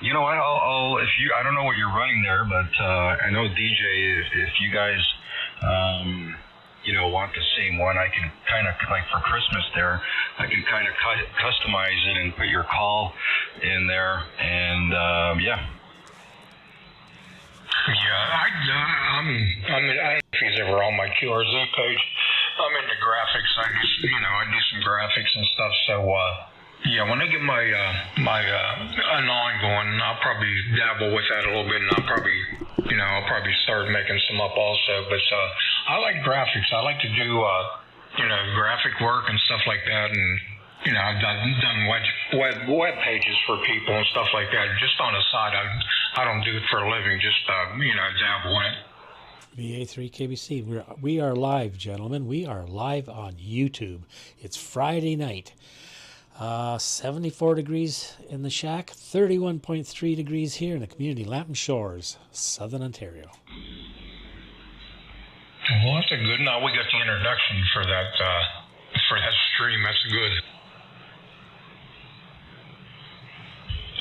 You know what? I'll if you. I don't know what you're running there, but I know DJ. If you guys, want the same one, I can kind of like for Christmas there. I can kind of customize it and put your call in there, and yeah. Yeah, I don't know if he's ever on my QRZ page. I'm into graphics. I do some graphics and stuff. So, when I get my Anan going, I'll probably dabble with that a little bit, and I'll probably start making some up also. But I like graphics. I like to do graphic work and stuff like that, and I've done web pages for people and stuff like that. Just on the side, I don't do it for a living. Just dabble in it. VA3 KBC. We are live, gentlemen. We are live on YouTube. It's Friday night. 74 degrees in the shack, 31.3 degrees here in the community, Lambton Shores, Southern Ontario. Well, that's a good. Now we got the introduction for that stream. That's good.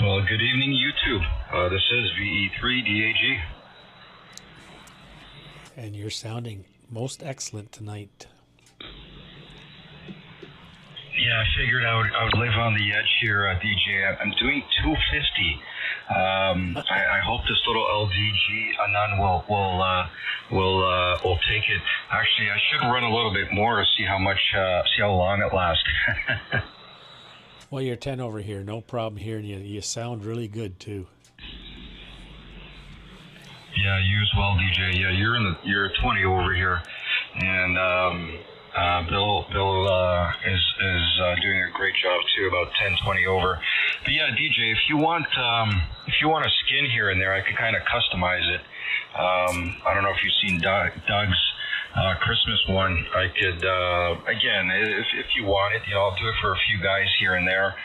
Well, good evening, YouTube. This is VE3DAG. And you're sounding most excellent tonight. Yeah, I figured I would live on the edge here, DJ. I'm doing 250. I hope this little LDG Anan will take it. Actually, I should run a little bit more to see how long it lasts. Well, you're 10 over here, no problem here, and you sound really good too. Yeah, you as well, DJ. Yeah, you're 20 over here, and Bill is doing a great job too, about 10-20 over. But yeah, DJ, if you want a skin here and there, I could kind of customize it. I don't know if you've seen Doug's Christmas one. I could again, if you want it, I'll do it for a few guys here and there.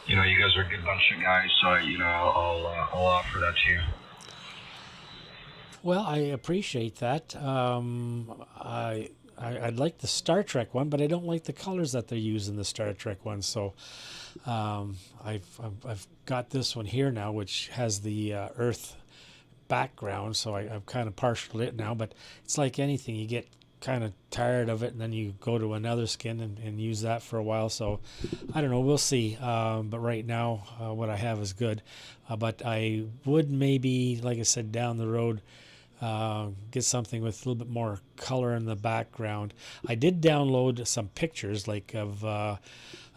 You guys are a good bunch of guys, so I'll offer that to you. Well, I appreciate that. I'd like the Star Trek one, but I don't like the colors that they use in the Star Trek one. So I've got this one here now, which has the Earth background. So I'm kind of partial to it now. But it's like anything, you get kind of tired of it, and then you go to another skin and use that for a while. So I don't know. We'll see. But right now, what I have is good. But I would maybe, like I said, down the road, get something with a little bit more color in the background. I did download some pictures like of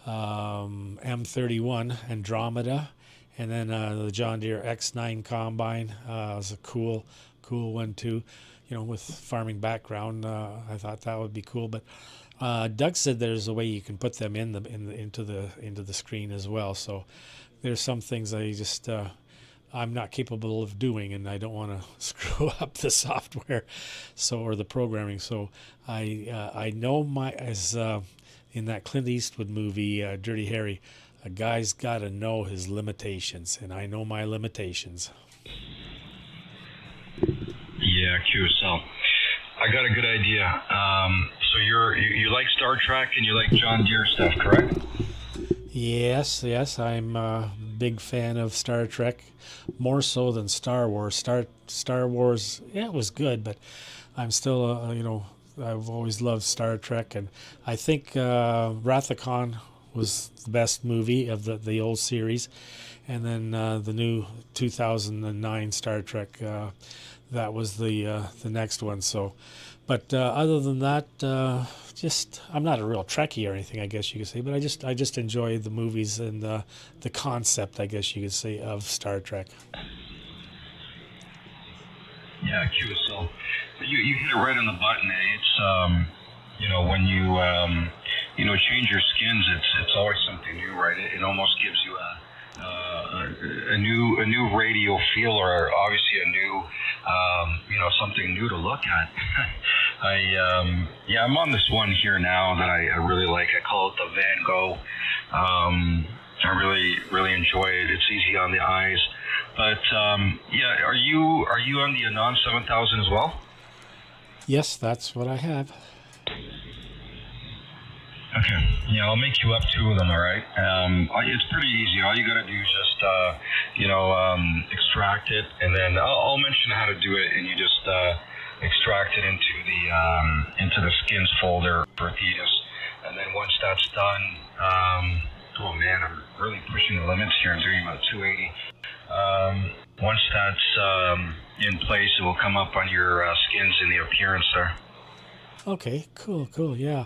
M31 Andromeda, and then the John Deere X9 combine was a cool one too. With farming background, I thought that would be cool. But Doug said there's a way you can put them into the screen as well. So there's some things I'm not capable of doing, and I don't want to screw up the software, or the programming. So I know as in that Clint Eastwood movie, Dirty Harry, a guy's got to know his limitations, and I know my limitations. Yeah, QSO. I got a good idea. So you like Star Trek and you like John Deere stuff, correct? Yes, I'm a big fan of Star Trek, more so than Star Wars. Star Wars, yeah, it was good, but I'm still, I've always loved Star Trek, and I think Wrath of Khan was the best movie of the old series, and then the new 2009 Star Trek, that was the next one. So, but other than that, I'm not a real Trekkie or anything, I guess you could say, but I just enjoy the movies and the concept, I guess you could say, of Star Trek. Yeah, QSO. You hit it right on the button. It's when you change your skins, it's always something new, right? It almost gives you a new radio feel, or obviously a new something new to look at. I'm on this one here now that I really like. I call it the Van Gogh. I really enjoy it. It's easy on the eyes. But are you on the Anan 7000 as well? Yes, that's what I have. Okay. Yeah, I'll make you up 2 of them. All right. It's pretty easy. All you gotta do is just extract it, and then I'll mention how to do it, and you just extract it into the skins folder for Thetis, and then once that's done, oh man, I'm really pushing the limits here. I'm doing about 280. Once that's in place, it will come up on your skins in the appearance there. Okay, cool. Yeah.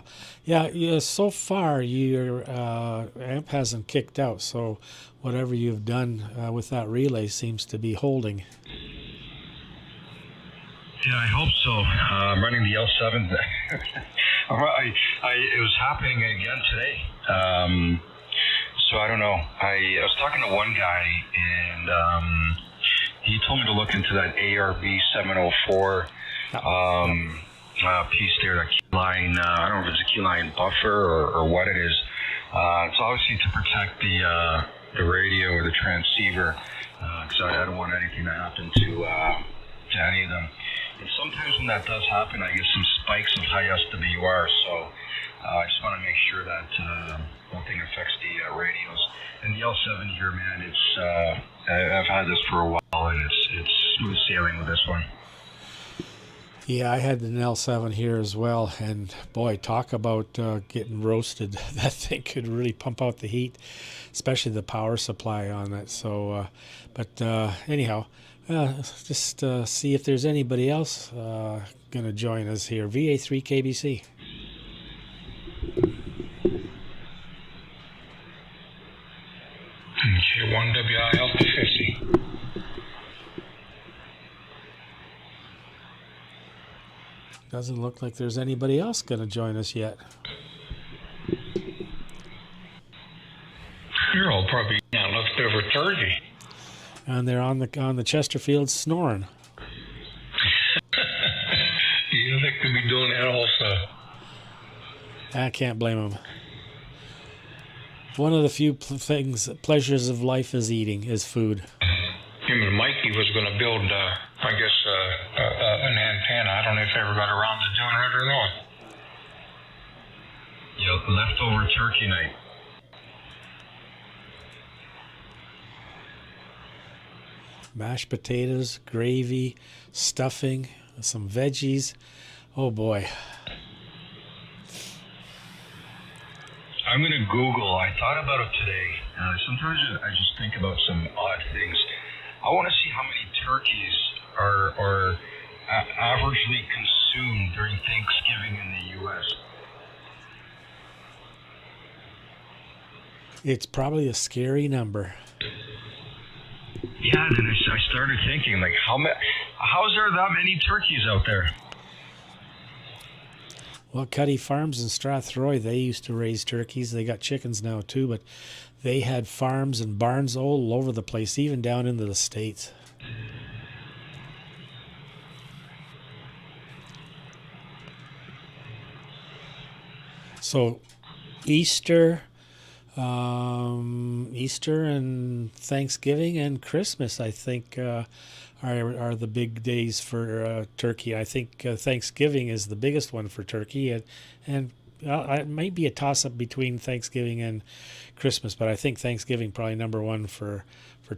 So far, your amp hasn't kicked out, so whatever you've done with that relay seems to be holding. Yeah, I hope so. I'm running the L7. It was happening again today. So I don't know. I was talking to one guy, and he told me to look into that ARB 704 piece there, that keyline. I don't know if it's a keyline buffer or what it is. It's obviously to protect the radio or the transceiver, because I don't want anything to happen to any of them. And sometimes when that does happen, I get some spikes of high SWR, so I just want to make sure that nothing affects the radios. And the L7 here, man, it's I've had this for a while, and it's smooth sailing with this one. Yeah, I had an L7 here as well, and boy, talk about getting roasted. That thing could really pump out the heat, especially the power supply on it. So, anyhow, just see if there's anybody else going to join us here. VA3 KBC. MK1 WI 50. Doesn't look like there's anybody else going to join us yet. You're all probably leftover turkey. And they're on the Chesterfield snoring. Yeah, they could be doing that also. I can't blame them. One of the few pleasures of life is eating, is food. Him and Mikey was going to build, an antenna. I don't know if they ever got around to doing it or not. Yeah, leftover turkey night. Mashed potatoes, gravy, stuffing, some veggies. Oh boy. I'm going to Google. I thought about it today. Sometimes I just think about some odd things. I want to see how many turkeys are averagely consumed during Thanksgiving in the U.S. It's probably a scary number. Yeah, then I started thinking, like, how is there that many turkeys out there? Well, Cuddy Farms in Strathroy, they used to raise turkeys. They got chickens now too, but they had farms and barns all over the place, even down into the States. So Easter and Thanksgiving and Christmas, I think, are the big days for turkey. I think Thanksgiving is the biggest one for turkey, and it might be a toss-up between Thanksgiving and Christmas, but I think Thanksgiving probably number one for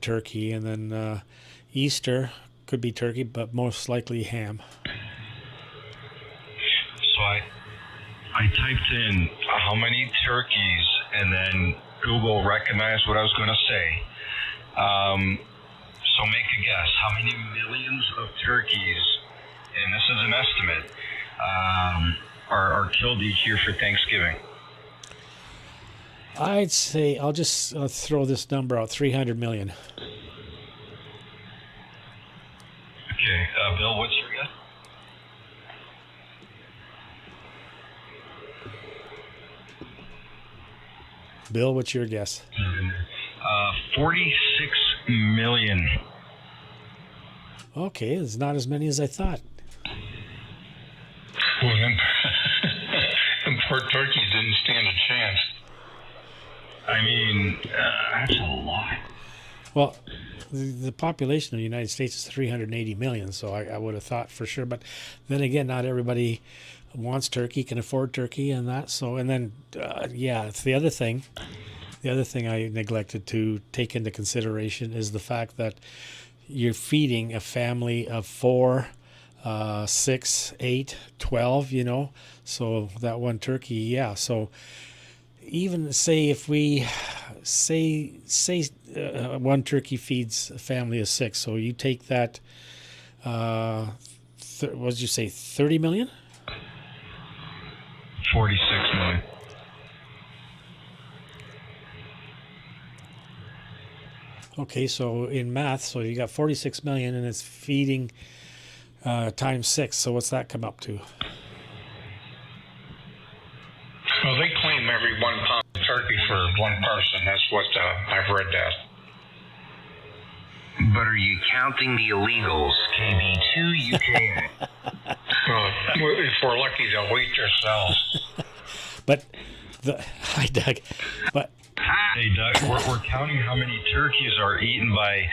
turkey, and then Easter could be turkey, but most likely ham. So I typed in how many turkeys, and then Google recognized what I was going to say. So make a guess. How many millions of turkeys, and this is an estimate, are killed each year for Thanksgiving? I'd say, I'll just throw this number out, 300 million. Okay, Bill, what's your guess? Bill, what's your guess? 46 million. Okay, it's not as many as I thought. Well, them poor turkeys didn't stand a chance. I mean, that's a lot. Well, the population of the United States is 380 million, so I would have thought for sure. But then again, not everybody wants turkey, can afford turkey, and that. So, and then, it's the other thing. The other thing I neglected to take into consideration is the fact that you're feeding a family of 4, 6, 8, 12, so that one turkey, so even say if we say one turkey feeds a family of 6, so you take that, what did you say, 30 million? 46 million. Okay, so in math, so you got 46 million and it's feeding times 6. So what's that come up to? Well, they claim every 1 pound of turkey for one person. That's what I've read that. But are you counting the illegals? KB2 UKA. If we're lucky, they'll eat themselves. But hi, Doug. But hey, Doug, we're counting how many turkeys are eaten by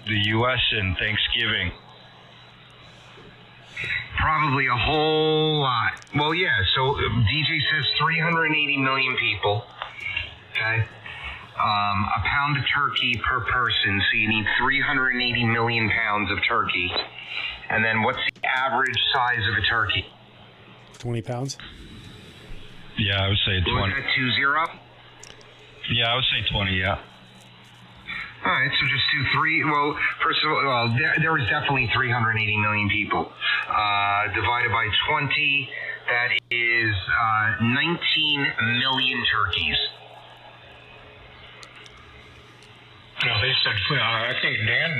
the U.S. in Thanksgiving. Probably a whole lot. Well, yeah, so DJ says 380 million people. Okay. A pound of turkey per person, so you need 380 million pounds of turkey. And then what's the average size of a turkey? 20 pounds? Yeah, I would say 20. Was that 20? Yeah, I would say 20, yeah. All right, so just do 3. Well, first of all, there was definitely 380 million people. Divided by 20, that is 19 million turkeys. No, they said, I think Dan,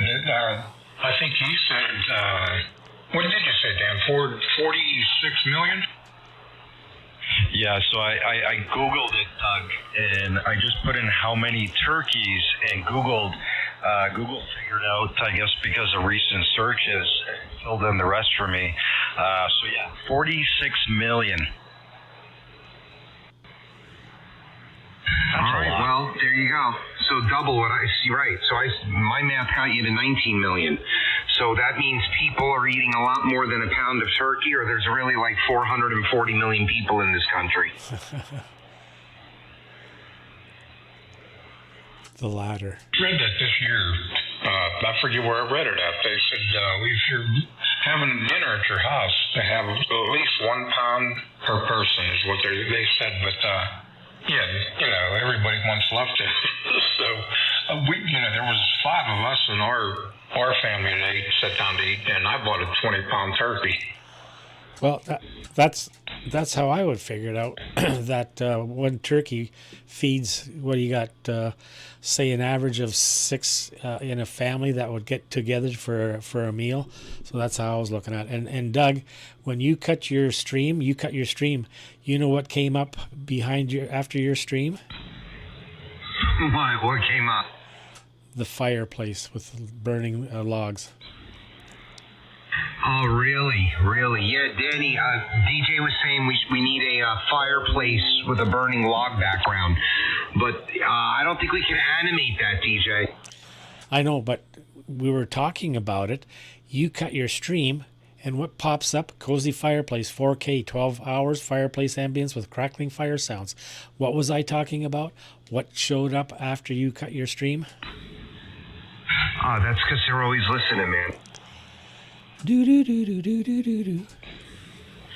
I think he said, what did you say, Dan? 46 million? Yeah, so I Googled it, Doug, and I just put in how many turkeys, and Google figured out, I guess because of recent searches, filled in the rest for me. 46 million. All right, well, there you go. So double what I see, right. So my math got you to 19 million. So that means people are eating a lot more than a pound of turkey, or there's really like 440 million people in this country. The latter. I read that this year. I forget where I read it at. They said if you're having dinner at your house, they have at least 1 pound per person is what they said. But everybody wants left it. So there was 5 of us in our family that sat down to eat, and I bought a 20-pound turkey. Well, that's how I would figure it out. That one turkey feeds, what do you got? Say an average of 6 in a family that would get together for a meal. So that's how I was looking at it. And Doug, when you cut your stream. You know what came up behind you after your stream? What came up? The fireplace with burning logs. Oh, really? Really? Yeah, Danny, DJ was saying we need a fireplace with a burning log background. But I don't think we can animate that, DJ. I know, but we were talking about it. You cut your stream, and what pops up? Cozy fireplace, 4K, 12 hours, fireplace ambience with crackling fire sounds. What was I talking about? What showed up after you cut your stream? That's because they're always listening, man. Do do do do do do do do.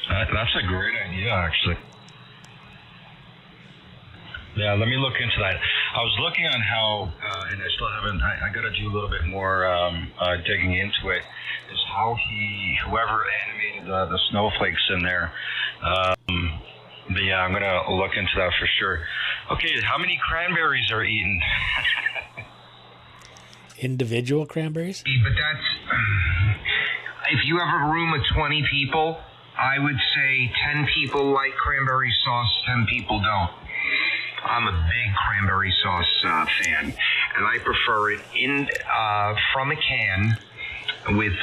That's a great idea, actually. Yeah, let me look into that. I was looking on how, and I still haven't. I got to do a little bit more digging into it. Is how whoever animated the snowflakes in there. But yeah, I'm gonna look into that for sure. Okay, how many cranberries are eaten? Individual cranberries? But that's if you have a room of 20 people, I would say 10 people like cranberry sauce, 10 people don't. I'm a big cranberry sauce fan, and I prefer it in from a can with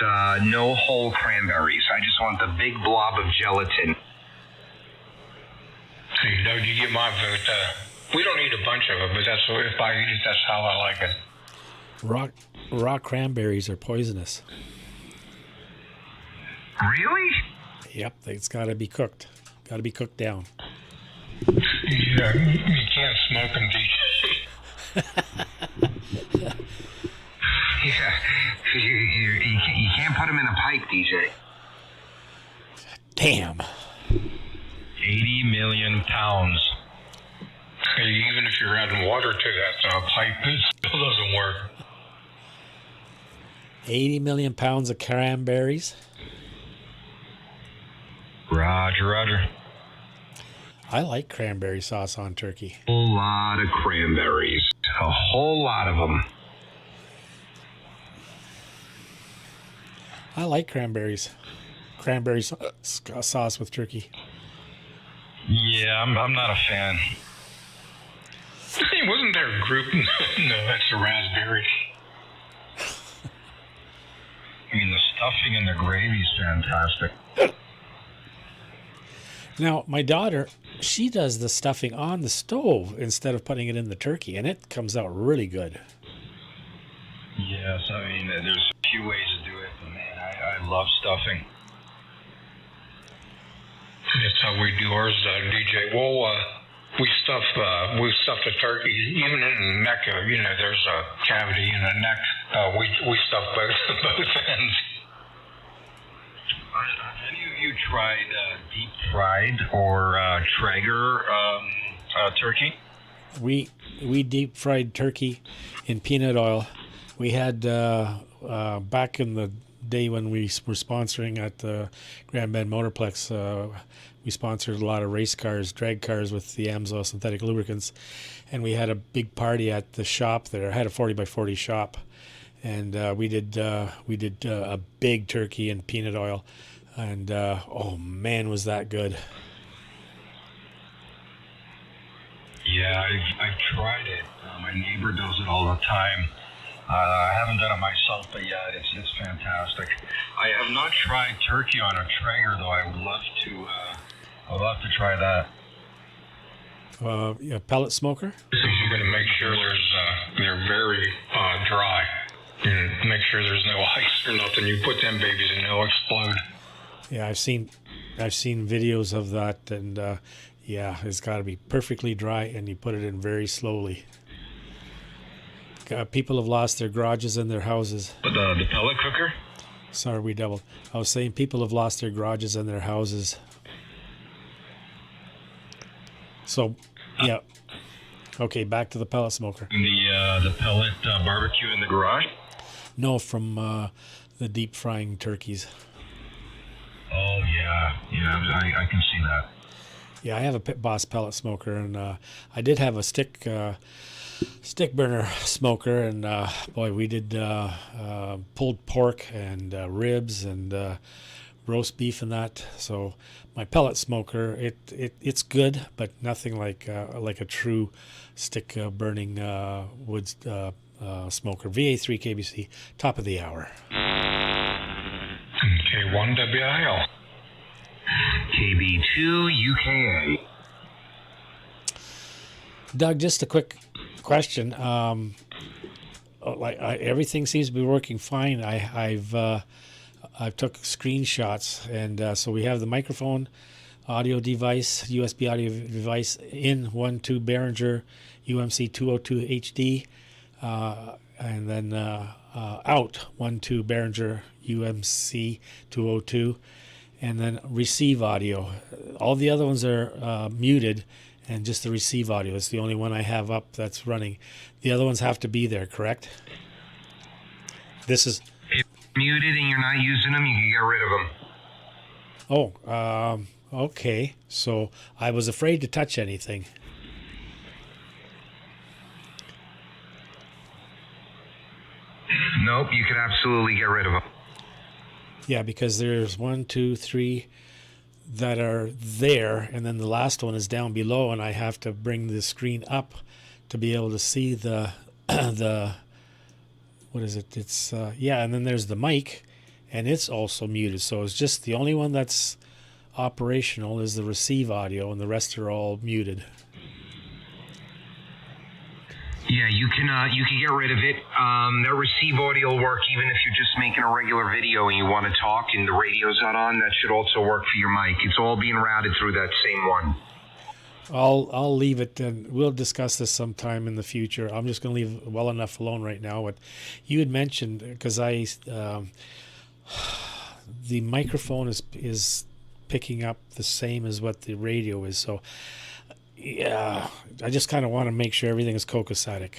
no whole cranberries. I just want the big blob of gelatin. See, Doug, you get my vote. We don't need a bunch of it, but if I eat it, that's how I like it. Raw cranberries are poisonous. Really? Yep, it's got to be cooked. Got to be cooked down. Yeah, you can't smoke them, DJ. Yeah, you can't put them in a pipe, DJ. Damn. 80 million pounds. Hey, even if you're adding water to that pipe, it still doesn't work. 80 million pounds of cranberries. Roger. I like cranberry sauce on turkey. A whole lot of cranberries. A whole lot of them. I like cranberries. Cranberry sauce with turkey. Yeah, I'm not a fan. Hey, wasn't there a group? No, that's a raspberry. I mean, the stuffing and the gravy's fantastic. Now, my daughter, she does the stuffing on the stove instead of putting it in the turkey, and it comes out really good. Yes, I mean, there's a few ways to do it, but man, I love stuffing. That's how we do ours, DJ. Well, we stuff the turkey, even in the neck. There's a cavity in the neck. We stuff both ends. Have you tried deep fried or Traeger turkey? We deep fried turkey in peanut oil. We had back in the day when we were sponsoring at the Grand Bend Motorplex. We sponsored a lot of race cars, drag cars with the Amsoil synthetic lubricants, and we had a big party at the shop there. I had a 40x40 shop, and we did a big turkey in peanut oil, and oh man, was that good! Yeah, I've tried it. My neighbor does it all the time. I haven't done it myself, but yeah, it's fantastic. I have not tried turkey on a Traeger though. I would love to. I'd love to try that. Yeah, pellet smoker. You're going to make sure they're very dry. And make sure there's no ice or nothing. You put them babies and they'll explode. Yeah, I've seen videos of that, and yeah, it's got to be perfectly dry, and you put it in very slowly. People have lost their garages and their houses. The pellet cooker? Sorry, we doubled. I was saying people have lost their garages and their houses. So, yeah. Okay, back to the pellet smoker. The pellet barbecue in the garage? No, from the deep frying turkeys. Oh, yeah. Yeah, I can see that. Yeah, I have a Pit Boss pellet smoker, and I did have a stick burner smoker, and boy, we did pulled pork and ribs and roast beef and that. So my pellet smoker, it's good, but nothing like a true stick burning wood smoker. VA3 KBC, top of the hour. K1 WIL. KB2 UKA. Doug, just a quick question. Everything seems to be working fine. I've took screenshots, and so we have the microphone, audio device, USB audio device in 1.2 Behringer UMC 202 HD, and then out 1.2 Behringer UMC 202, and then receive audio. All the other ones are muted, and just the receive audio is the only one I have up that's running. The other ones have to be there, correct? This is Muted and you're not using them, you can get rid of them. Oh, okay. So I was afraid to touch anything. Nope, you can absolutely get rid of them. Yeah, because there's 1, 2, 3 that are there, and then the last one is down below, and I have to bring the screen up to be able to see the what is it? It's yeah, and then there's the mic, and it's also muted. So it's just the only one that's operational is the receive audio, and the rest are all muted. Yeah, you can get rid of it. That receive audio will work even if you're just making a regular video and you want to talk and the radio's not on. That should also work for your mic. It's all being routed through that same one. I'll leave it, and we'll discuss this sometime in the future. I'm just going to leave it well enough alone right now. What you had mentioned, because the microphone is picking up the same as what the radio is. So, yeah, I just kind of want to make sure everything is copacetic.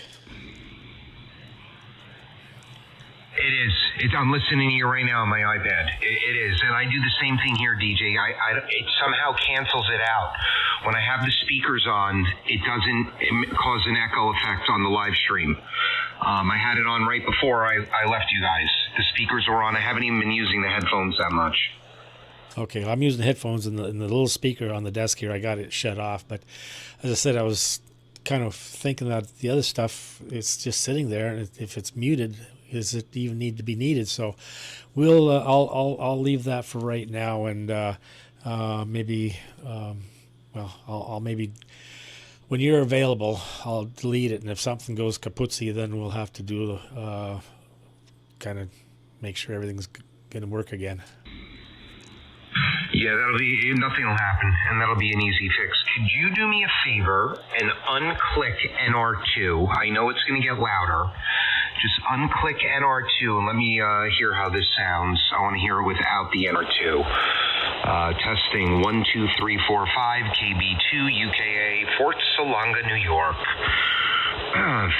It is. I'm listening to you right now on my iPad. It is. And I do the same thing here, DJ. It somehow cancels it out. When I have the speakers on, it doesn't cause an echo effect on the live stream. I had it on right before I left you guys. The speakers were on. I haven't even been using the headphones that much. Okay, I'm using the headphones and the little speaker on the desk here. I got it shut off. But as I said, I was kind of thinking that the other stuff, it's just sitting there. And if it's muted, does it even need to be needed? So I'll leave that for right now, and maybe I'll maybe when you're available, I'll delete it, and if something goes kaputzi, then we'll have to do kind of make sure everything's going to work again. Yeah, nothing will happen, and that'll be an easy fix. Could you do me a favor and unclick NR2? I know it's going to get louder. Just unclick NR2 and let me hear how this sounds. I want to hear it without the NR2. Testing 1, 2, 3, 4, 5, KB2, UKA, Fort Salonga, New York.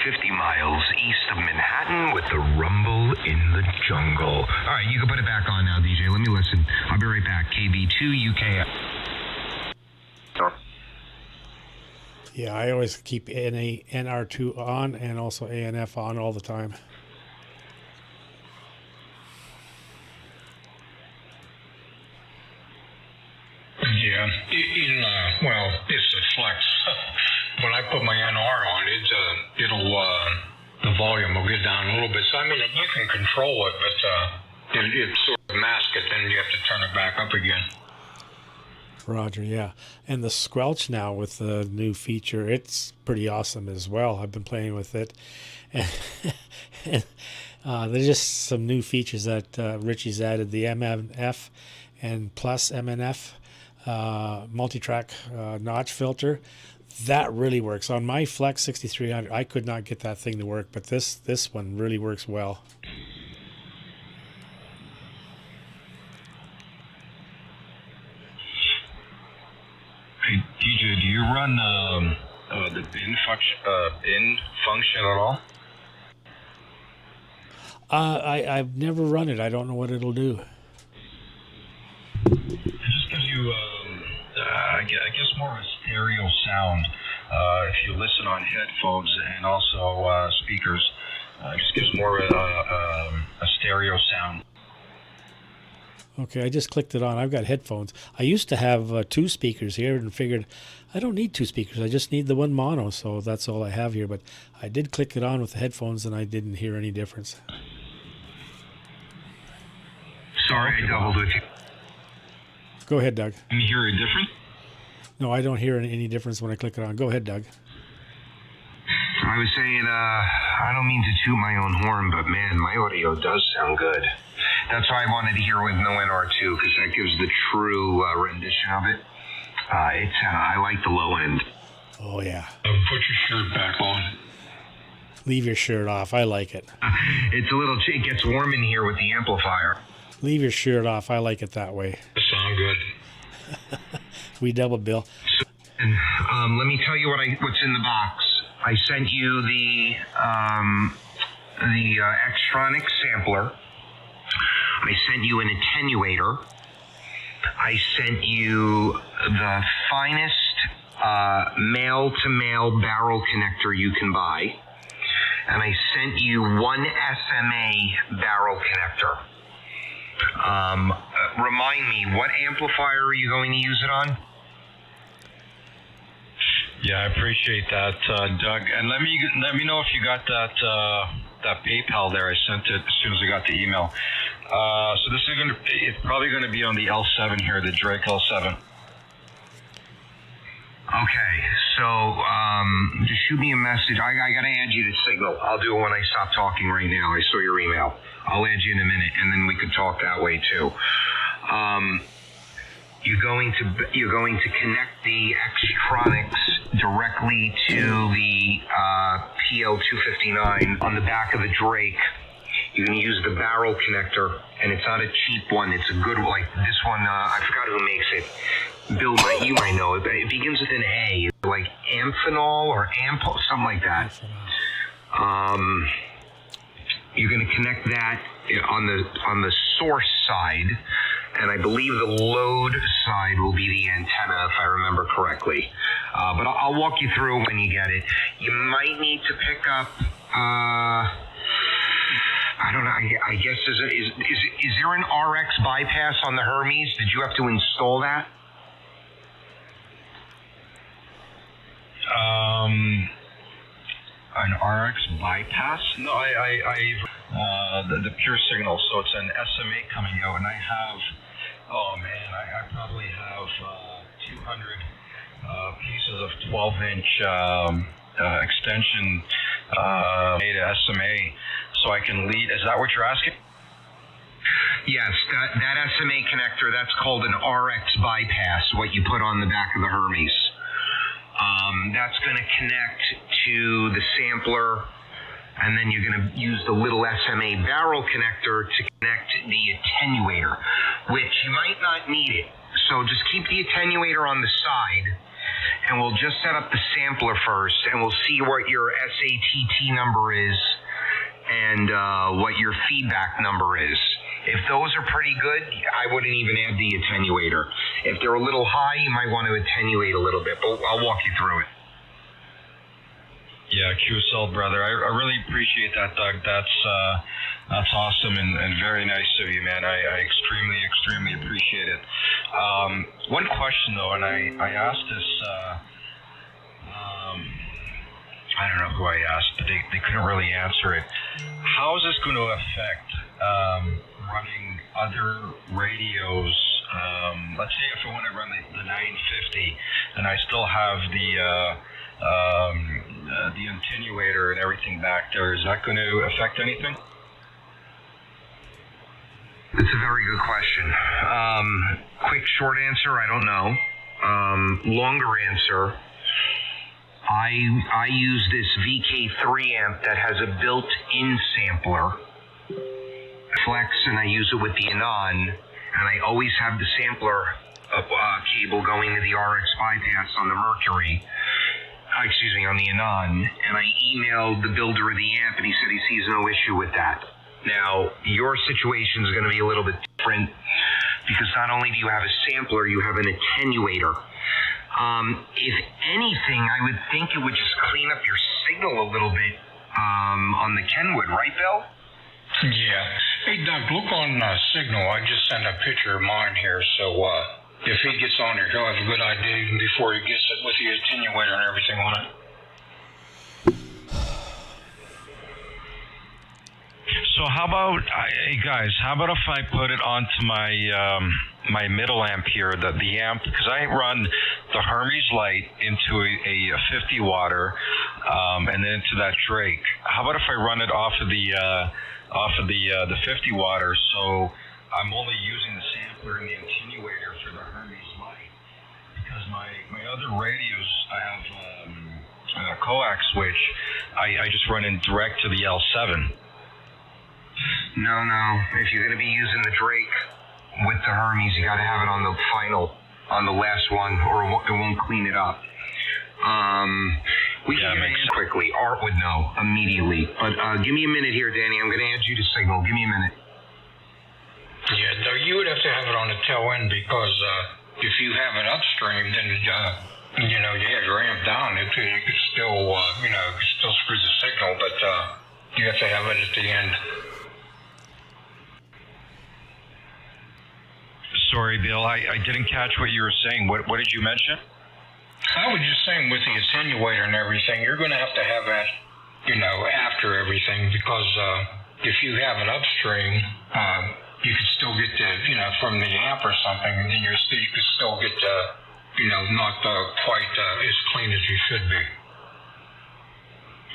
50 miles east of Manhattan with the rumble in the jungle. All right, you can put it back on now, DJ. Let me listen. I'll be right back. KB2, UKA. Yeah, I always keep NR2 on and also ANF on all the time. Yeah, it's a flex. When I put my NR on, the volume will get down a little bit. So I mean, you can control it, but it sort of masks it. Then you have to turn it back up again. Roger, yeah. And the squelch now with the new feature, it's pretty awesome as well. I've been playing with it. And there's just some new features that Richie's added. The MNF and plus MNF multi-track notch filter. That really works. On my Flex 6300, I could not get that thing to work, but this one really works well. Hey, DJ, do you run the bin function at all? I've never run it. I don't know what it'll do. It just gives you, I guess, more of a stereo sound. If you listen on headphones and also speakers, it just gives more of a stereo sound. Okay, I just clicked it on. I've got headphones. I used to have 2 speakers here and figured I don't need 2 speakers. I just need the one mono, so that's all I have here. But I did click it on with the headphones and I didn't hear any difference. Sorry, I doubled with you. Go ahead, Doug. Can you hear a difference? No, I don't hear any difference when I click it on. Go ahead, Doug. I was saying, I don't mean to toot my own horn, but man, my audio does sound good. That's why I wanted to hear with no NR2, because that gives the true rendition of it. I like the low end. Oh, yeah. Put your shirt back on. Leave your shirt off. I like it. It gets warm in here with the amplifier. Leave your shirt off. I like it that way. Sound good. We double bill. So, and let me tell you what's in the box. I sent you the Xtronic sampler. I sent you an attenuator. I sent you the finest male-to-male barrel connector you can buy. And I sent you one SMA barrel connector. Remind me, what amplifier are you going to use it on? Yeah, I appreciate that, Doug. And let me know if you got that PayPal there. I sent it as soon as I got the email. So this is it's probably going to be on the L7 here, the Drake L7. Okay, so just shoot me a message. I got to add you to Signal. I'll do it when I stop talking right now. I saw your email. I'll add you in a minute, and then we can talk that way too. You're going to connect the Xtronics directly to the PL259 on the back of the Drake. You can use the barrel connector, and it's not a cheap one. It's a good one. Like this one, I forgot who makes it. Bill, you might know it, but it begins with an A, like Amphenol or Ampo, something like that. You're going to connect that on the source side, and I believe the load side will be the antenna, if I remember correctly. But I'll walk you through when you get it. You might need to pick up. I don't know. I guess is there an RX bypass on the Hermes? Did you have to install that? An RX bypass? No, the pure signal. So it's an SMA coming out, and I have. Oh man, I probably have 200 pieces of 12-inch extension made a SMA, so I can lead. Is that what you're asking? Yes, that SMA connector, that's called an RX bypass, what you put on the back of the Hermes. That's going to connect to the sampler, and then you're going to use the little SMA barrel connector to connect the attenuator, which you might not need it. So just keep the attenuator on the side, and we'll just set up the sampler first, and we'll see what your SATT number is and what your feedback number is. If those are pretty good, I wouldn't even add the attenuator. If they're a little high, you might want to attenuate a little bit, but I'll walk you through it. Yeah, QSO, brother. I really appreciate that, Doug. That's awesome and very nice of you, man. I extremely appreciate it. One question, though, and I asked this, I don't know who I asked, but they couldn't really answer it. How is this going to affect running other radios? Let's say if I want to run the 950 and I still have the attenuator and everything back there, is that going to affect anything? That's a very good question. Quick short answer, I don't know. Longer answer, I use this VK3 amp that has a built-in sampler, flex, and I use it with the Anan, and I always have the sampler cable going to the RX bypass on the Mercury, on the Anan, and I emailed the builder of the amp, and he said he sees no issue with that. Now, your situation is going to be a little bit different, because not only do you have a sampler, you have an attenuator. If anything, I would think it would just clean up your signal a little bit on the Kenwood, right, Bill? Yeah. Hey, Doug, look on Signal. I just sent a picture of mine here, so if he gets on here, he'll have a good idea even before he gets it with the attenuator and everything on it. So how about, hey guys, how about if I put it onto my middle amp here, the amp, because I run the Hermes Light into a 50 watter and then into that Drake. How about if I run it off of the 50 watter, so I'm only using the sampler and the attenuator for the Hermes Light, because my other radios, I have a coax switch, I just run in direct to the L7. No. If you're going to be using the Drake with the Hermes, you got to have it on the final, on the last one, or it won't clean it up. We can get in quickly. Art would know immediately. But give me a minute here, Danny. I'm going to add you to Signal. Give me a minute. Yeah, though you would have to have it on the tail end, because if you have it upstream, then you have your amp down. You could still, still screw the signal, but you have to have it at the end. Sorry, Bill, I didn't catch what you were saying. What did you mention? I was just saying, with the attenuator and everything, you're going to have that, after everything, because if you have it upstream, you could still get from the amp or something, and then you could still get not quite as clean as you should be.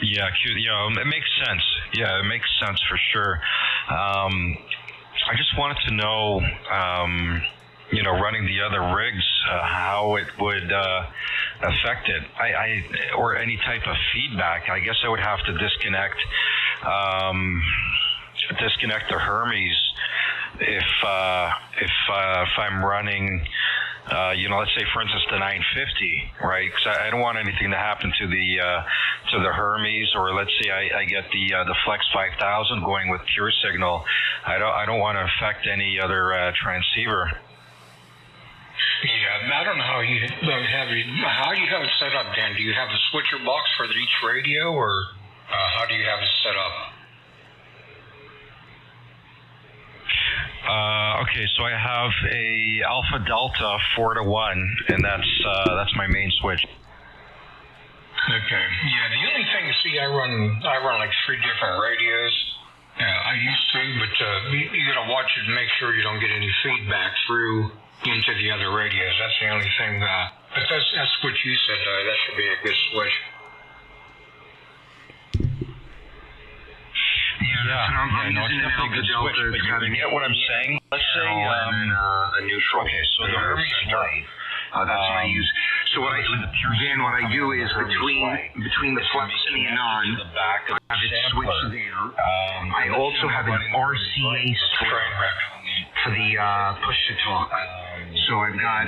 Yeah, it makes sense. Yeah, it makes sense for sure. I just wanted to know, running the other rigs, how it would affect it. Or any type of feedback. I guess I would have to disconnect the Hermes if I'm running. Let's say, for instance, the 950, right? Because I don't want anything to happen to the Hermes, or let's say I get the Flex 5000 going with pure signal. I don't want to affect any other transceiver. Yeah, I don't know how you have it set up, Dan. Do you have a switcher box for each radio, or how do you have it set up? Okay, so I have a Alpha Delta 4-to-1, and that's my main switch. Okay. Yeah, the only thing, I run like 3 different radios. I used to, but you gotta watch it and make sure you don't get any feedback through into the other radios. That's the only thing. But that's what you said. That should be a good switch. I'm using an Alpha Delta. But you get what I'm saying? Let's say a neutral. Okay, so the Hermes light. That's what I use. So what I do is between the Flex and the Anan, I have it switched there. I also have an RCA switch for the push to talk. So I've got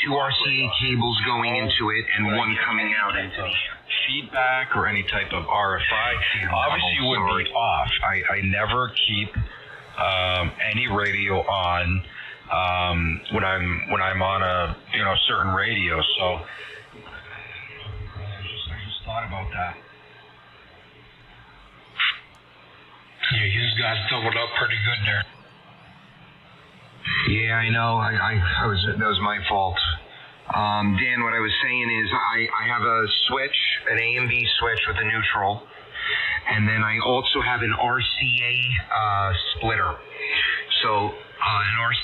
two RCA cables going into it and one coming out into the feedback or any type of RFI obviously would be off. I never keep any radio on when I'm on a certain radio. So I just thought about that. Yeah, you guys doubled up pretty good there. Yeah, I know. That was my fault. Dan, what I was saying is I have a switch, an A and B switch with a neutral, and then I also have an RCA splitter. So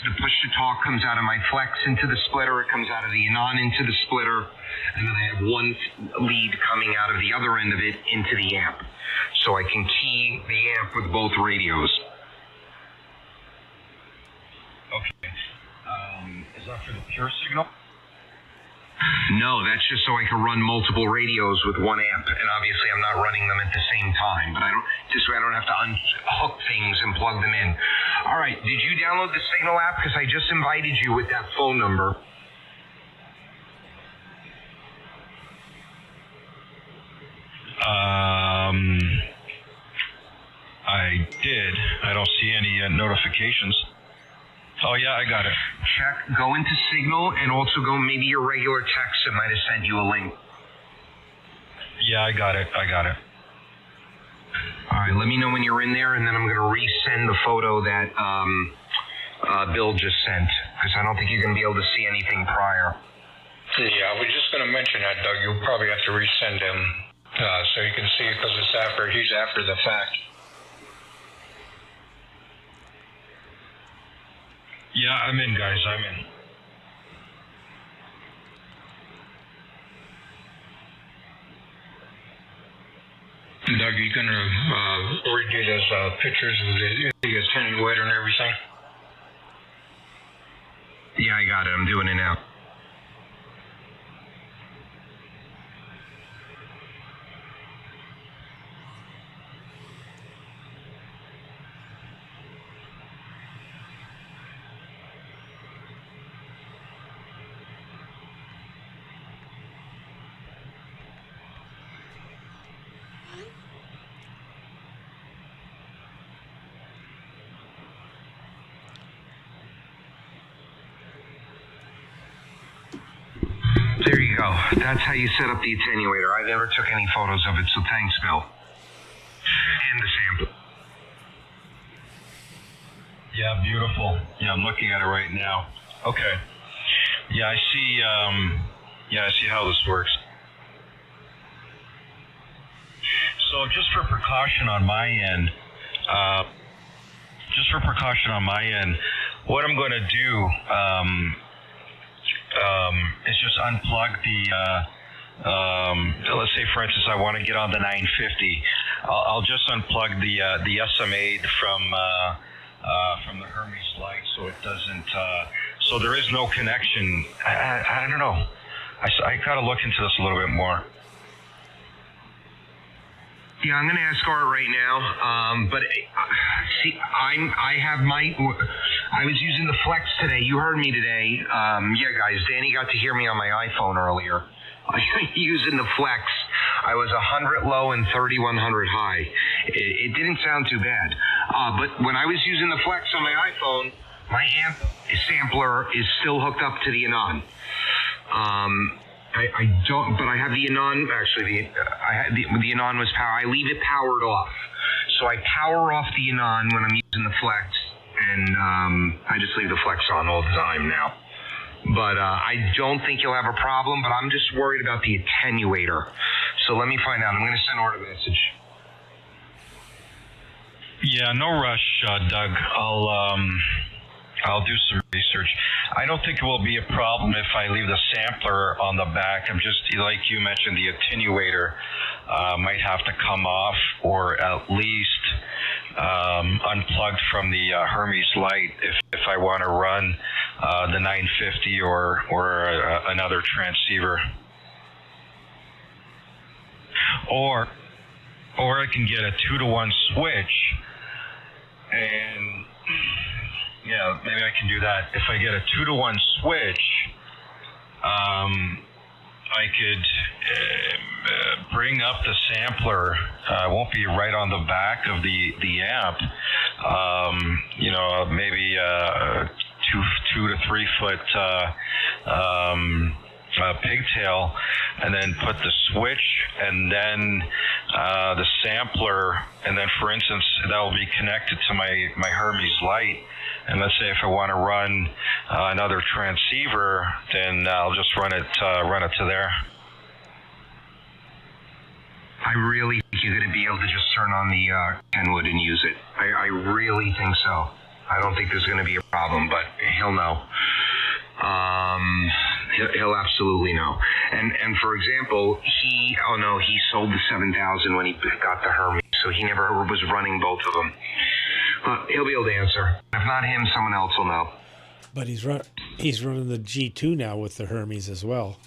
the push to talk comes out of my Flex into the splitter, it comes out of the Anan into the splitter, and then I have one lead coming out of the other end of it into the amp. So I can key the amp with both radios. Okay. Is that for the pure signal? No, that's just so I can run multiple radios with one amp, and obviously I'm not running them at the same time. But I don't have to unhook things and plug them in. All right, did you download the Signal app? Because I just invited you with that phone number. I did. I don't see any notifications. Oh, yeah, I got it. Check, go into Signal, and also go maybe your regular text that might have sent you a link. Yeah, I got it. All right, let me know when you're in there, and then I'm going to resend the photo that Bill just sent, because I don't think you're going to be able to see anything prior. Yeah, I was just going to mention that, Doug. You'll probably have to resend him so you can see it, because he's after the fact. Yeah, I'm in, guys. I'm in. Doug, you gonna redo those pictures with the attenuator and everything? Yeah, I got it. I'm doing it now. There you go. That's how you set up the attenuator. I never took any photos of it, so thanks, Bill. And the sample. Yeah, beautiful. Yeah, I'm looking at it right now. Okay. Yeah, I see how this works. So just for precaution on my end, what I'm going to do is just unplug let's say, for instance, I want to get on the 950. I'll just unplug the SMA from the Hermes light, so it doesn't. So there is no connection. I don't know. I gotta look into this a little bit more. Yeah, I'm gonna ask Art right now. But see, I was using the Flex today. You heard me today. Yeah, guys, Danny got to hear me on my iPhone earlier. Using the Flex, I was 100 low and 3100 high. It didn't sound too bad. But when I was using the Flex on my iPhone, my amp sampler is still hooked up to the Anan. I don't, but I have the Anan. Actually, the Anan was power. I leave it powered off, so I power off the Anan when I'm using the Flex, and I just leave the Flex on all the time now. But I don't think you'll have a problem, but I'm just worried about the attenuator. So let me find out. I'm going to send Art a message. Yeah, no rush, Doug. I'll do some research. I don't think it will be a problem if I leave the sampler on the back. I'm just, like you mentioned, the attenuator might have to come off, or at least unplugged from the Hermes light if I want to run the 950 or another transceiver. Or I can get a 2-to-1 switch, and yeah, maybe I can do that. If I get a 2-to-1 switch, I could bring up the sampler. It won't be right on the back of the amp. Maybe 2 to 3 foot pigtail, and then put the switch and then the sampler, and then, for instance, that will be connected to my Hermes light. And let's say if I want to run another transceiver, then I'll just run it to there. I really think you're going to be able to just turn on the Kenwood and use it. I really think so. I don't think there's going to be a problem, but he'll know. He'll absolutely know. And for example, he sold the 7000 when he got the Hermes, so he never was running both of them. He'll be able to answer. If not him, someone else will know. But he's running the G2 now with the Hermes as well.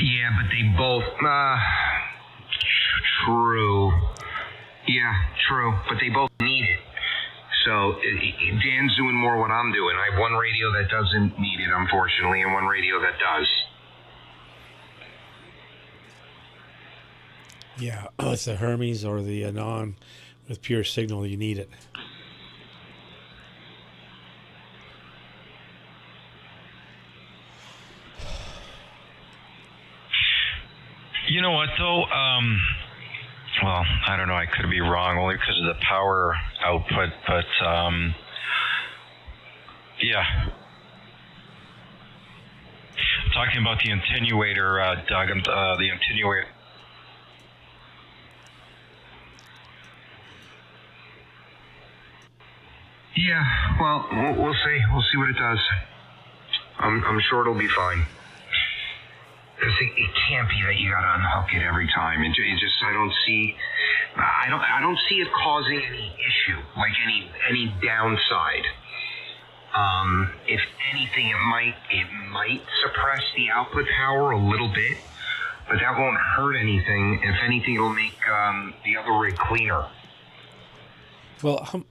Yeah, but they both... true. Yeah, true. But they both need it. So Dan's doing more what I'm doing. I have one radio that doesn't need it, unfortunately, and one radio that does. Yeah, it's the Hermes or the Anan with pure signal. You need it. You know what, though? Well, I don't know. I could be wrong only because of the power output, but yeah. I'm talking about the attenuator, Doug. The attenuator. Yeah, well, we'll see. We'll see what it does. I'm sure it'll be fine. Because it can't be that you gotta unhook it every time. I don't see it causing any issue, like any downside. If anything, it might suppress the output power a little bit, but that won't hurt anything. If anything, it'll make the other rig cleaner. Well,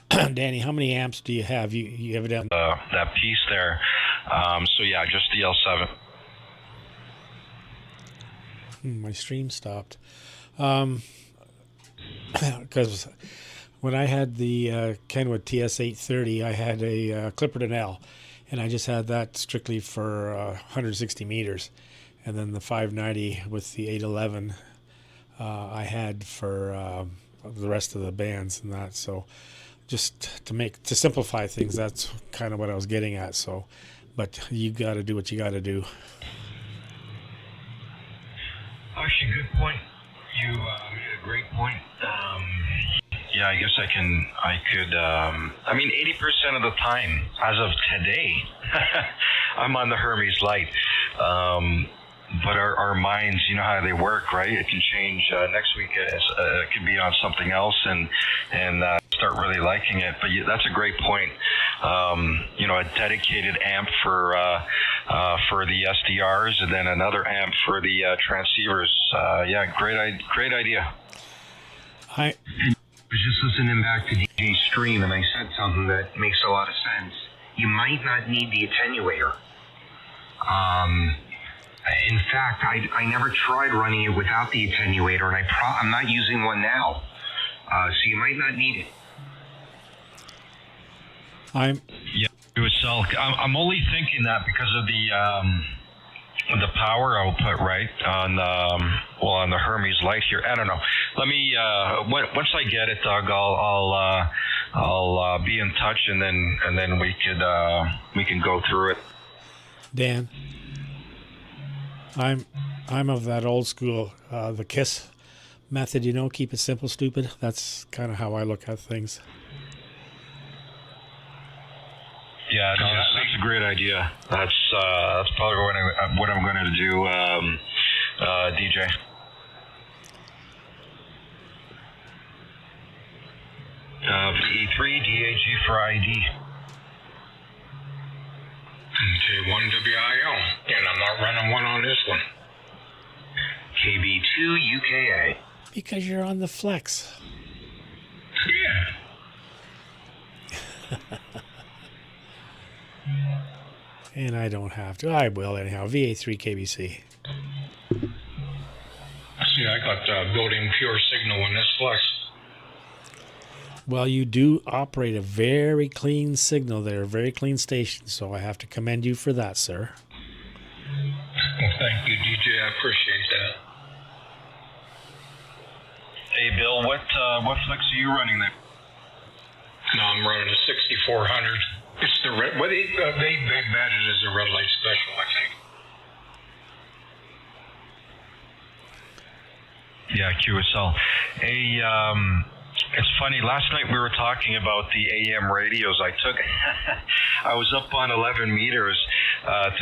Danny, how many amps do you have? You have it down that piece there. So yeah, just the L7. My stream stopped. Because when I had the Kenwood TS830, I had a Clipperton L, and I just had that strictly for 160 meters. And then the 590 with the 811 I had for the rest of the bands and that. So just to simplify things, that's kind of what I was getting at. So, but you got to do what you got to do. Actually, good point. You made a great point. I guess I could. I mean, 80% of the time, as of today, I'm on the Hermes Light. But our minds, you know how they work, right? It can change. Next week, it could be on something else, and start really liking it. But that's a great point. You know, a dedicated amp for the SDRs, and then another amp for the transceivers. Yeah, great idea. I was just listening back to DJ's stream, and I said something that makes a lot of sense. You might not need the attenuator. In fact, I never tried running it without the attenuator, and I'm not using one now. So you might not need it. I'm only thinking that because of the power output, right, on the Hermes Light here. I don't know. Let me once I get it, Doug, I'll be in touch, and then we can go through it. Dan, I'm of that old school, the KISS method. You know, keep it simple, stupid. That's kind of how I look at things. Yeah, no, that's a great idea. That's probably what I'm going to do, DJ. VE3 DAG for ID. J1WIO, and I'm not running one on this one. KB2 UKA. Because you're on the flex. Yeah. And I don't have to. I will anyhow. VA3 KBC. See, I got built-in pure signal in this flex. Well, you do operate a very clean signal there, a very clean station, so I have to commend you for that, sir. Well, thank you, DJ. I appreciate that. Hey, Bill, what flex are you running there? No, I'm running a 6400. It's the red. Well, they badge it as a red light special, I think. Yeah, QSL. It's funny, last night we were talking about the AM radios I took. I was up on 11 meters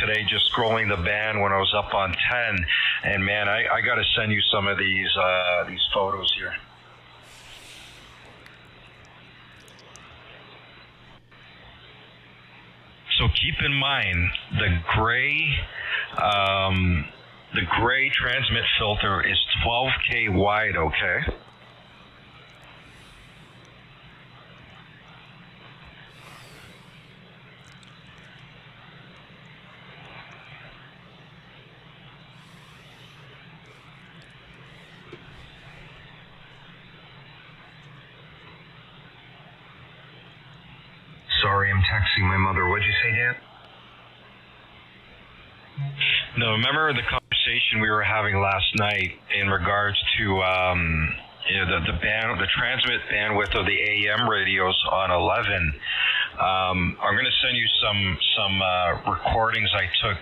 today, just scrolling the band when I was up on 10. And man, I got to send you some of these photos here. So keep in mind, the gray transmit filter is 12K wide, okay? Sorry, I'm texting my mother. What'd you say, Dan? No, remember the conversation we were having last night in regards to the transmit bandwidth of the AM radios on 11. I'm going to send you some recordings I took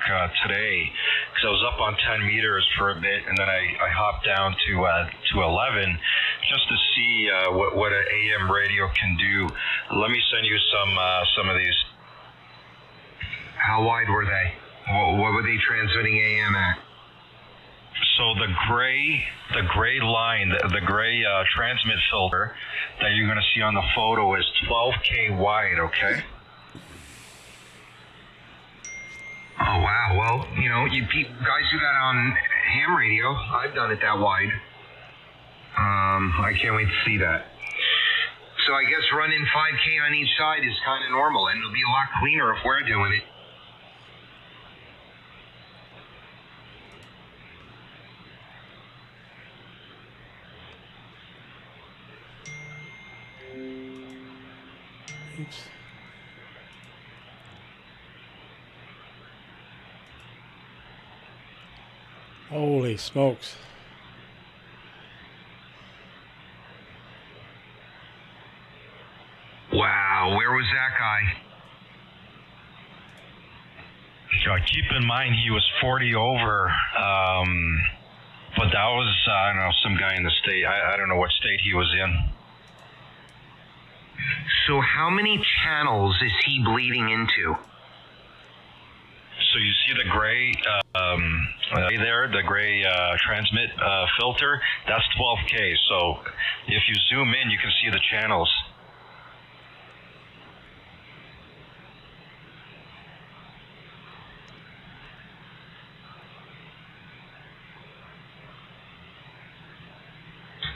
today, because I was up on 10 meters for a bit, and then I hopped down to 11 just to see what an AM radio can do. Let me send you some of these. How wide were they? What were they transmitting AM at? So the gray line, the gray transmit filter that you're going to see on the photo is 12K wide, okay? Oh, wow. Well, you know, guys do that on ham radio. I've done it that wide. I can't wait to see that. So I guess running 5K on each side is kind of normal, and it'll be a lot cleaner if we're doing it. Oops. Holy smokes. Wow, where was that guy? Keep in mind he was 40 over, but that was, I don't know, some guy in the state. I don't know what state he was in. So how many channels is he bleeding into? So you see the gray there, the gray transmit filter, that's 12K. So if you zoom in, you can see the channels.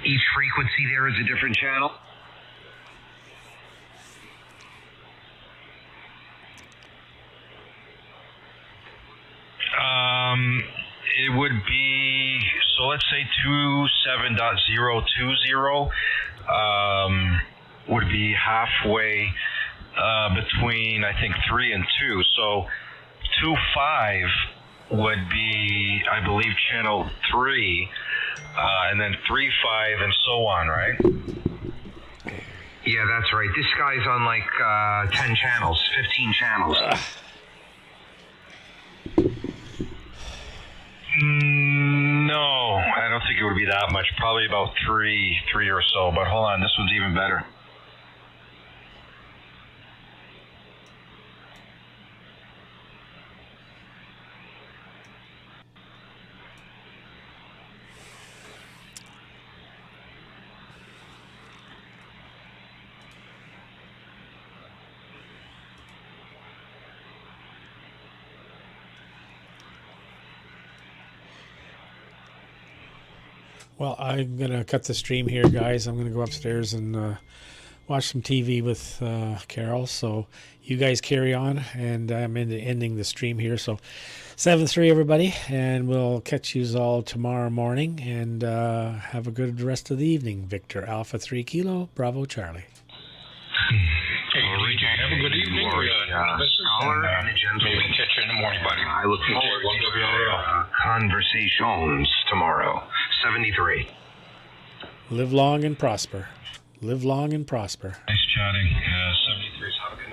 Each frequency there is a different channel? It would be, so let's say 27.020 would be halfway between, I think, 3 and 2. So 2.5 would be, I believe, channel 3, and then 3.5 and so on, right? Yeah, that's right. This guy's on like 10 channels, 15 channels. No, I don't think it would be that much. Probably about three or so. But hold on, this one's even better. Well, I'm going to cut the stream here, guys. I'm going to go upstairs and watch some TV with Carol. So you guys carry on, and I'm ending the stream here. So 7-3, everybody, and we'll catch you all tomorrow morning, and have a good rest of the evening. Victor Alpha 3 Kilo, Bravo Charlie. Hey, DJ, have a good evening. You are a scholar and a gentleman. Maybe catch you in the morning, buddy. I look forward to our conversations tomorrow. 73. Live long and prosper. Live long and prosper. Nice chatting. 73 is how good.